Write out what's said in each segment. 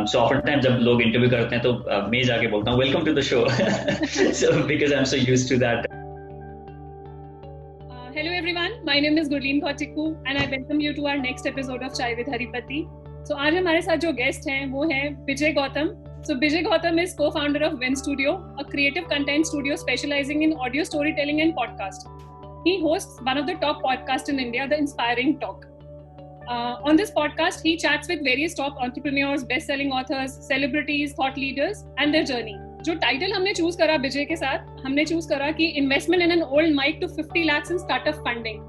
So oftentimes जब लोग interview करते हैं तो मैं जाके बोलता हूँ welcome to the show so because I'm so used to that. Hello everyone, my name is Gurleen Kautiku and I welcome you to our next episode of Chai with Haripati. So आज हमारे साथ जो guest हैं वो हैं विजय Gautam. So Vijay Gautam is co-founder of Win Studio, a creative content studio specializing in audio storytelling and podcast. He hosts one of the top podcasts in India, The Inspiring Talk. On this podcast, he chats with various top entrepreneurs, best-selling authors, celebrities, thought leaders, and their journey. जो title हमने choose करा विजय के साथ, हमने choose करा कि investment in an old mic to 50 lakhs इन startup funding.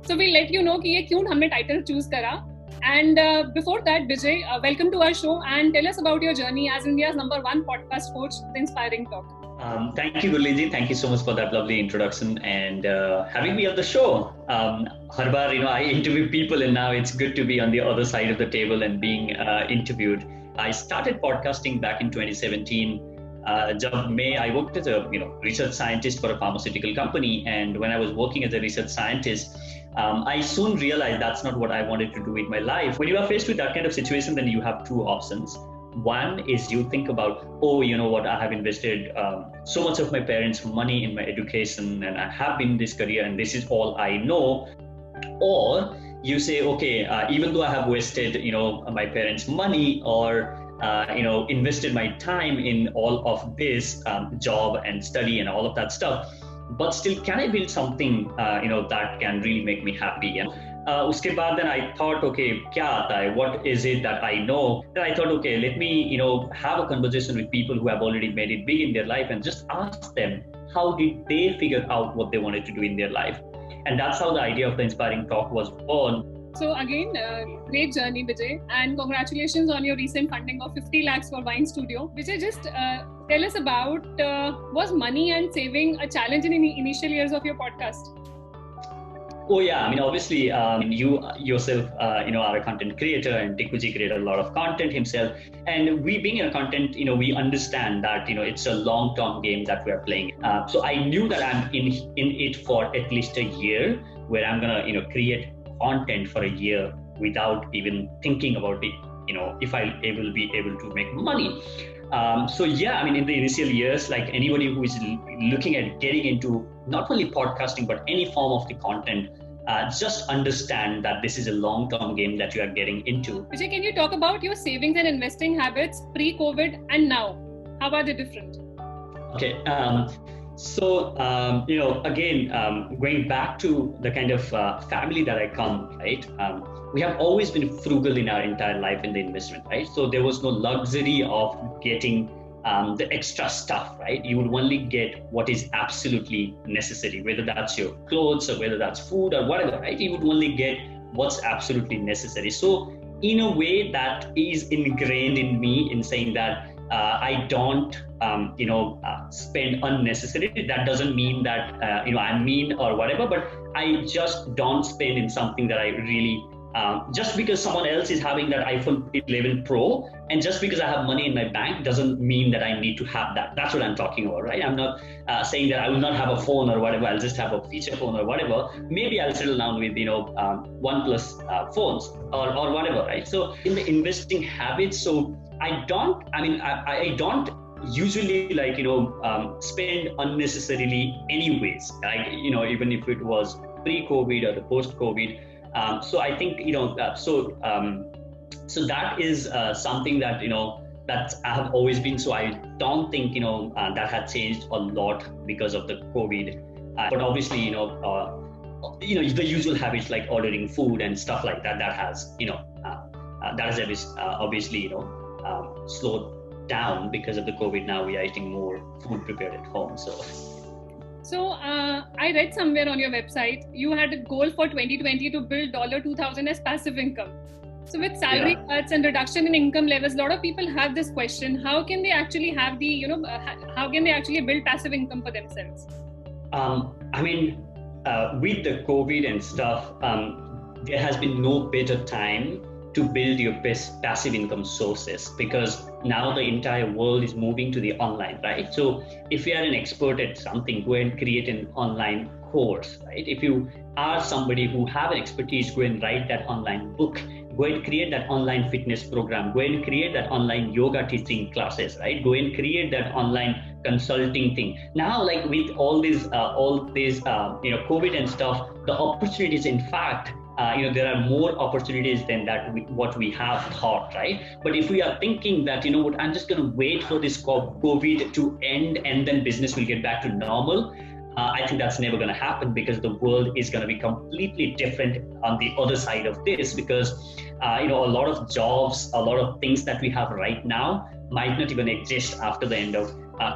So we let you know कि ये क्यों हमने टाइटल चूज करा. And before that, Vijay, welcome to our show and tell us about your journey as India's #1 podcast coach, The Inspiring Talk. Thank you, Gurleen ji. Thank you so much for that lovely introduction and having me on the show. Har baar, I interview people and now it's good to be on the other side of the table and being interviewed. I started podcasting back in 2017. I worked as a research scientist for a pharmaceutical company, and when I was working as a research scientist, I soon realized that's not what I wanted to do with my life. When you are faced with that kind of situation, then you have two options. One is you think about, I have invested so much of my parents' money in my education, and I have been in this career, and this is all I know. Or you say, okay, even though I have wasted, my parents' money or invested my time in all of this job and study and all of that stuff, but still can I build something that can really make me happy? Uske baad then I thought, okay, kya aata hai? What is it that I know? Then I thought, okay, let me have a conversation with people who have already made it big in their life and just ask them how did they figure out what they wanted to do in their life. And that's how the idea of the Inspiring Talk was born. So again, great journey, Vijay, and congratulations on your recent funding of 50 lakhs for Wine Studio. Vijay, just tell us about, was money and saving a challenge in the initial years of your podcast? Oh yeah, obviously, you yourself, are a content creator, and Dikuji created a lot of content himself. And we being in a content, we understand that, it's a long-term game that we are playing. So I knew that I'm in it for at least a year, where I'm gonna, create content for a year without even thinking about it, if I will be able to make money. So yeah, in the initial years, like anybody who is looking at getting into not only podcasting, but any form of the content, just understand that this is a long-term game that you are getting into. Vijay, can you talk about your savings and investing habits pre-COVID and now? How are they different? Okay. So, again, going back to the kind of family that I come, right? We have always been frugal in our entire life in the investment, right? So there was no luxury of getting the extra stuff, right? You would only get what is absolutely necessary, whether that's your clothes or whether that's food or whatever, right? You would only get what's absolutely necessary. So in a way that is ingrained in me in saying that I don't, spend unnecessarily. That doesn't mean that, I'm mean or whatever, but I just don't spend in something that I really, just because someone else is having that iPhone 11 Pro, and just because I have money in my bank doesn't mean that I need to have that. That's what I'm talking about, right? I'm not saying that I will not have a phone or whatever. I'll just have a feature phone or whatever. Maybe I'll settle down with, OnePlus phones or whatever, right? So in the investing habits, so I don't usually spend unnecessarily anyways, like, even if it was pre-COVID or the post-COVID. So I think, so that is something that, that I have always been. So I don't think, that had changed a lot because of the COVID. But obviously, the usual habits like ordering food and stuff like that, that has obviously, slowed down because of the COVID. Now we are eating more food prepared at home. So I read somewhere on your website, you had a goal for 2020 to build $2,000 as passive income. So with salary cuts and reduction in income levels, a lot of people have this question: how can they actually have the, how can they actually build passive income for themselves? With the COVID and stuff, there has been no better time to build your best passive income sources, because now the entire world is moving to the online, right? So if you are an expert at something, go and create an online course, right? If you are somebody who have an expertise, go and write that online book, Go and create that online fitness program. Go and create that online yoga teaching classes, right? Go and create that online consulting thing. Now, like with all these, COVID and stuff, the opportunities, in fact, there are more opportunities than what we have thought, right? But if we are thinking that, I'm just going to wait for this COVID to end and then business will get back to normal, I think that's never going to happen, because the world is going to be completely different on the other side of this, because, a lot of jobs, a lot of things that we have right now might not even exist after the end of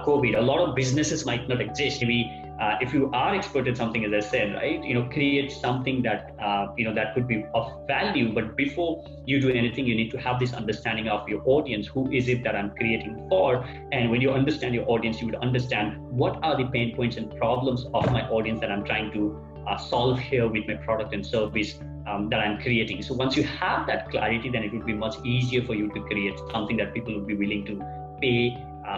COVID. A lot of businesses might not exist. If you are expert at something, as I said, right, create something that, that could be of value. But before you do anything, you need to have this understanding of your audience. Who is it that I'm creating for? And when you understand your audience, you would understand what are the pain points and problems of my audience that I'm trying to solve here with my product and service that I'm creating. So once you have that clarity, then it would be much easier for you to create something that people would be willing to pay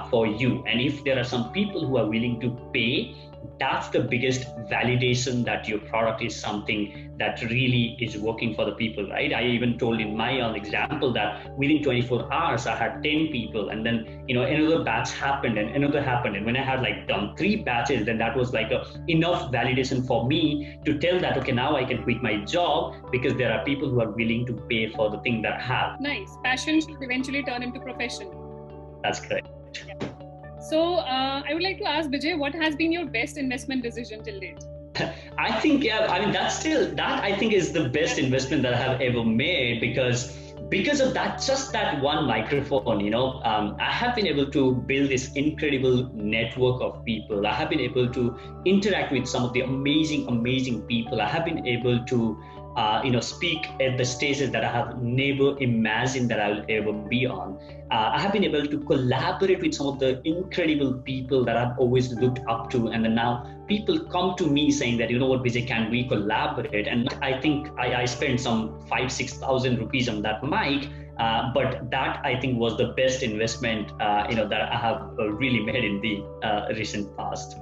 for you. And if there are some people who are willing to pay, that's the biggest validation that your product is something that really is working for the people, right? I even told in my own example that within 24 hours, I had 10 people, and then, another batch happened and another happened. And when I had done 3 batches, then that was enough validation for me to tell that, okay, now I can quit my job because there are people who are willing to pay for the thing that I have. Nice. Passion should eventually turn into profession. That's correct. Yeah. So I would like to ask Bijay, what has been your best investment decision till date? I think, that I think is the best investment that I have ever made, because of that, just that one microphone, I have been able to build this incredible network of people. I have been able to interact with some of the amazing people. I have been able to speak at the stages that I have never imagined that I will ever be on. I have been able to collaborate with some of the incredible people that I've always looked up to. And then now people come to me saying that, Bijay, can we collaborate? And I think I spent some 5,000-6,000 rupees on that mic. But that, I think, was the best investment, that I have really made in the recent past.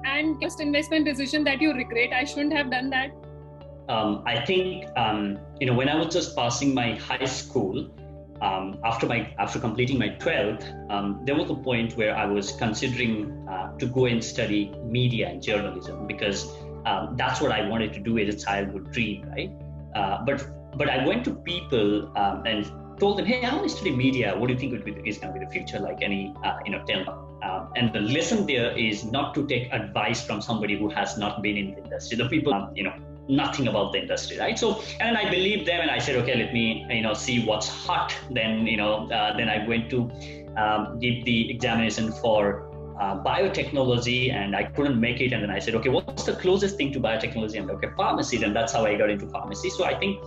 And just investment decision that you regret, I shouldn't have done that? I think, when I was just passing my high school, after completing my 12th, there was a point where I was considering to go and study media and journalism, because that's what I wanted to do as a childhood dream, right? But I went to people and told them, hey, I want to study media. What do you think is going to be the future? Like any, tell them. And the lesson there is not to take advice from somebody who has not been in the industry. The people, nothing about the industry, right? So, and I believed them, and I said, okay, let me, see what's hot. Then, then I went to give the examination for biotechnology, and I couldn't make it. And then I said, okay, what's the closest thing to biotechnology? And okay, pharmacy. Then that's how I got into pharmacy. So I think,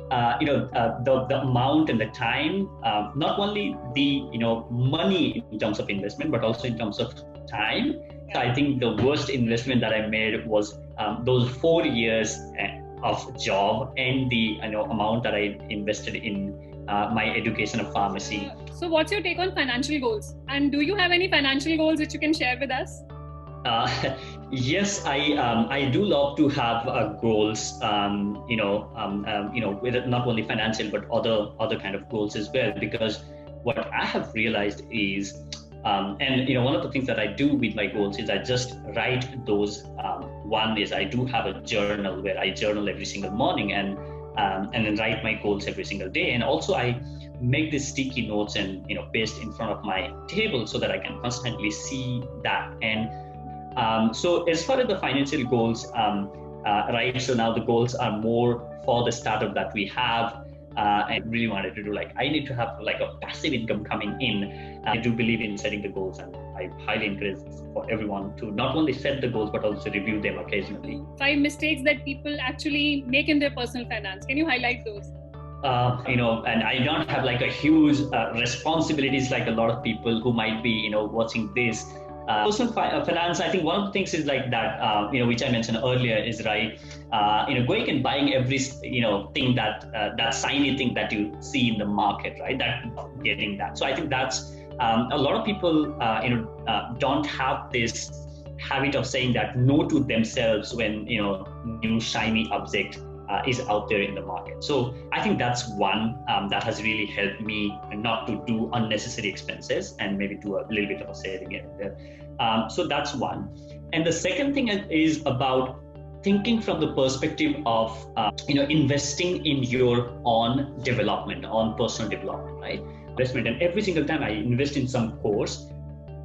the amount and the time, not only the, money in terms of investment, but also in terms of time. So I think the worst investment that I made was those 4 years of job and the amount that I invested in my education of pharmacy. So what's your take on financial goals? And do you have any financial goals which you can share with us? Yes, I do love to have goals, with not only financial, but other kind of goals as well, because what I have realized is, one of the things that I do with my goals is I just write those. One is I do have a journal where I journal every single morning and then write my goals every single day. And also I make these sticky notes and, paste in front of my table so that I can constantly see that. And so as far as the financial goals, right, so now the goals are more for the startup that we have. I really wanted to do I need to have a passive income coming in. I do believe in setting the goals, and I highly encourage for everyone to not only set the goals, but also review them occasionally. 5 mistakes that people actually make in their personal finance. Can you highlight those? And I don't have a huge responsibilities like a lot of people who might be, watching this. Personal finance, I think one of the things is that, which I mentioned earlier is right, going and buying every, thing that shiny thing that you see in the market, right? That getting that. So I think that's a lot of people, don't have this habit of saying that no to themselves when, new shiny object is out there in the market. So I think that's one that has really helped me not to do unnecessary expenses and maybe do a little bit of a saving here and there. So that's one. And the second thing is about thinking from the perspective of investing in your own development, on personal development, right? Investment, and every single time I invest in some course,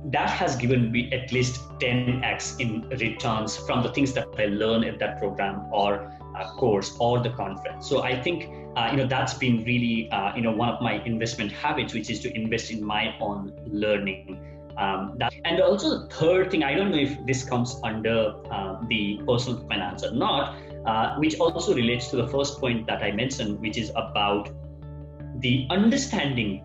that has given me at least 10x in returns from the things that I learn at that program or course or the conference. So I think that's been really one of my investment habits, which is to invest in my own learning. And also the third thing, I don't know if this comes under the personal finance or not, which also relates to the first point that I mentioned, which is about the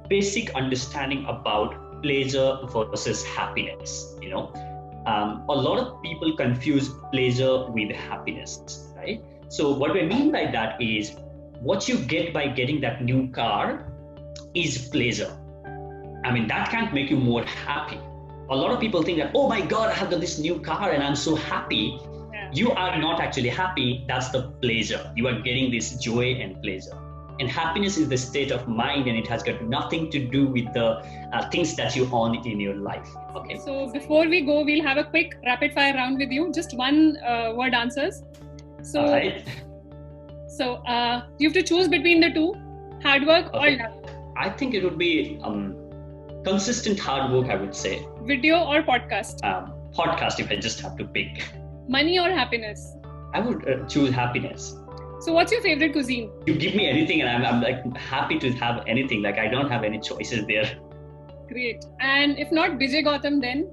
basic understanding about pleasure versus happiness. A lot of people confuse pleasure with happiness, right? So what I mean by that is what you get by getting that new car is pleasure. I mean, that can't make you more happy. A lot of people think that, oh my God, I have got this new car and I'm so happy. Yeah. You are not actually happy. That's the pleasure. You are getting this joy and pleasure. And happiness is the state of mind, and it has got nothing to do with the things that you own in your life. Okay. So before we go, we'll have a quick rapid fire round with you. Just one word answers. So, all right. So you have to choose between the two, hard work or luck. I think it would be consistent hard work, I would say. Video or podcast? Podcast, if I just have to pick. Money or happiness? I would choose happiness. So what's your favorite cuisine? You give me anything and I'm like happy to have anything. Like I don't have any choices there. Great. And if not Bijay Gautam, then?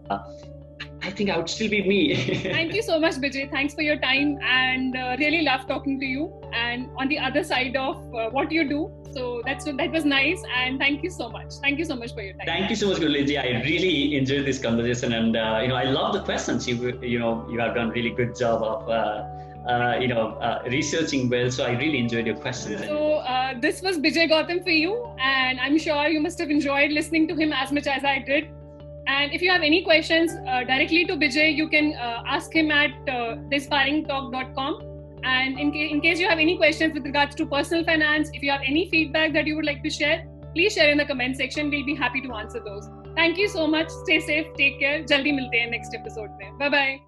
I think I would still be me. Thank you so much, Bijay. Thanks for your time, and really love talking to you and on the other side of what you do. So that was nice, and thank you so much. Thank you so much for your time. Thank you so much, Gurleenji. I really enjoyed this conversation, and I love the questions. You have done really good job of researching well. So I really enjoyed your questions. So this was Bijay Gautam for you, and I'm sure you must have enjoyed listening to him as much as I did. And if you have any questions directly to Bijay, you can ask him at theinspiringtalk.com. And in case you have any questions with regards to personal finance, if you have any feedback that you would like to share, please share in the comment section. We'll be happy to answer those. Thank you so much. Stay safe. Take care. Jaldi milte hain next episode mein. Bye bye.